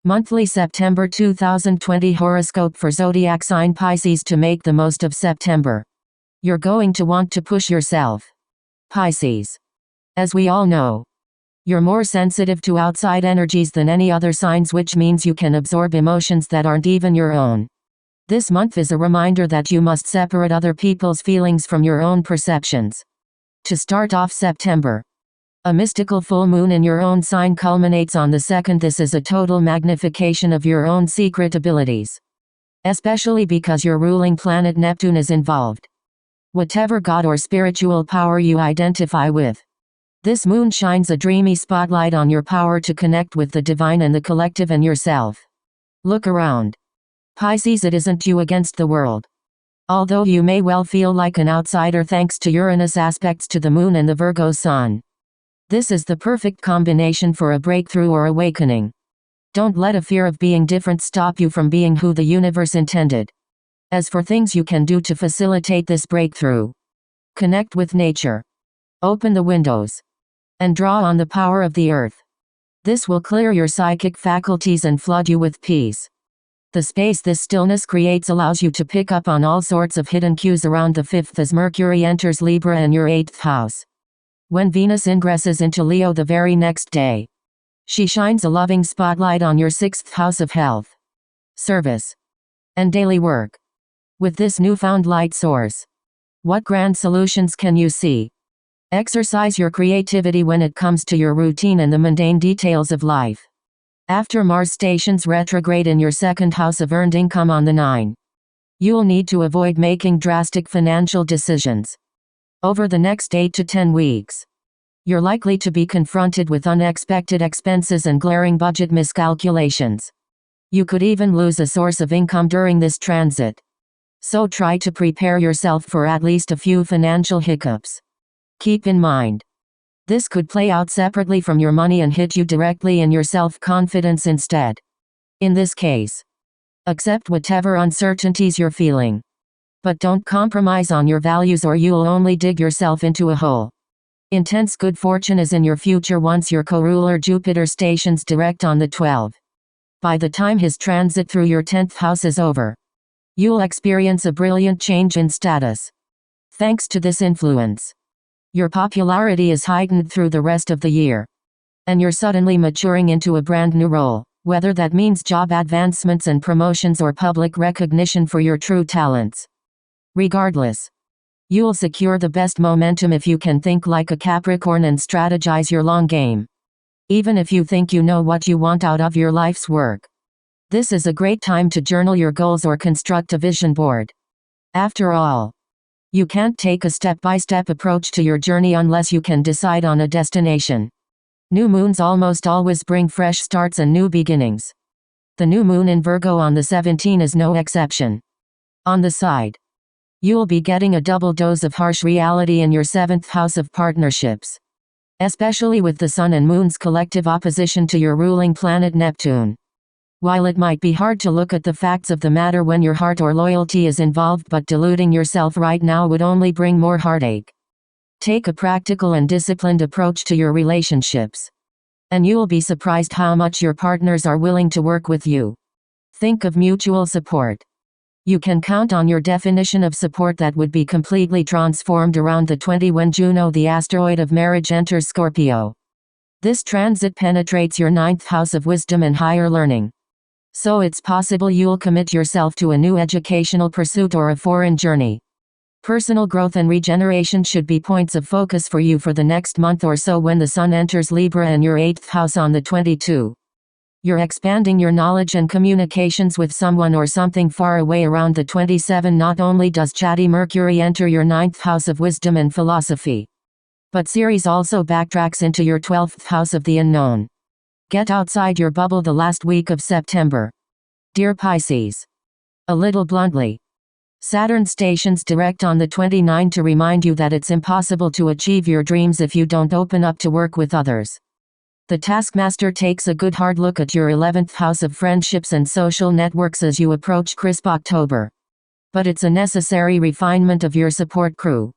Monthly September 2020 horoscope for zodiac sign Pisces. To make the most of September, you're going to want to push yourself, Pisces. As we all know, you're more sensitive to outside energies than any other signs, which means you can absorb emotions that aren't even your own. This month is a reminder that you must separate other people's feelings from your own perceptions. To start off September, a mystical full moon in your own sign culminates on the 2nd. This is a total magnification of your own secret abilities, especially because your ruling planet Neptune is involved. Whatever god or spiritual power you identify with, this moon shines a dreamy spotlight on your power to connect with the divine and the collective and yourself. Look around, Pisces. It isn't you against the world. Although you may well feel like an outsider thanks to Uranus aspects to the moon and the Virgo sun, this is the perfect combination for a breakthrough or awakening. Don't let a fear of being different stop you from being who the universe intended. As for things you can do to facilitate this breakthrough, connect with nature, open the windows, and draw on the power of the earth. This will clear your psychic faculties and flood you with peace. The space this stillness creates allows you to pick up on all sorts of hidden cues around the 5th as Mercury enters Libra and your 8th house. When Venus ingresses into Leo the very next day, she shines a loving spotlight on your 6th house of health, service, and daily work. With this newfound light source, what grand solutions can you see? Exercise your creativity when it comes to your routine and the mundane details of life. After Mars stations retrograde in your 2nd house of earned income on the 9th, you'll need to avoid making drastic financial decisions. Over the next 8 to 10 weeks, you're likely to be confronted with unexpected expenses and glaring budget miscalculations. You could even lose a source of income during this transit. So try to prepare yourself for at least a few financial hiccups. Keep in mind, this could play out separately from your money and hit you directly in your self-confidence instead. In this case, accept whatever uncertainties you're feeling, but don't compromise on your values or you'll only dig yourself into a hole. Intense good fortune is in your future once your co-ruler Jupiter stations direct on the 12th. By the time his transit through your 10th house is over, you'll experience a brilliant change in status. Thanks to this influence, your popularity is heightened through the rest of the year, and you're suddenly maturing into a brand new role, whether that means job advancements and promotions or public recognition for your true talents. Regardless, you'll secure the best momentum if you can think like a Capricorn and strategize your long game. Even if you think you know what you want out of your life's work, this is a great time to journal your goals or construct a vision board. After all, you can't take a step-by-step approach to your journey unless you can decide on a destination. New moons almost always bring fresh starts and new beginnings. The new moon in Virgo on the 17th is no exception. On the side, you'll be getting a double dose of harsh reality in your 7th house of partnerships, especially with the Sun and Moon's collective opposition to your ruling planet Neptune. While it might be hard to look at the facts of the matter when your heart or loyalty is involved, but deluding yourself right now would only bring more heartache. Take a practical and disciplined approach to your relationships, and you'll be surprised how much your partners are willing to work with you. Think of mutual support. You can count on your definition of support that would be completely transformed around the 20th when Juno, the asteroid of marriage, enters Scorpio. This transit penetrates your 9th house of wisdom and higher learning. So it's possible you'll commit yourself to a new educational pursuit or a foreign journey. Personal growth and regeneration should be points of focus for you for the next month or so when the Sun enters Libra and your 8th house on the 22nd. You're expanding your knowledge and communications with someone or something far away around the 27th. Not only does chatty Mercury enter your 9th house of wisdom and philosophy, but Ceres also backtracks into your 12th house of the unknown. Get outside your bubble the last week of September, dear Pisces. A little bluntly, Saturn stations direct on the 29th to remind you that it's impossible to achieve your dreams if you don't open up to work with others. The taskmaster takes a good hard look at your 11th house of friendships and social networks as you approach crisp October. But it's a necessary refinement of your support crew.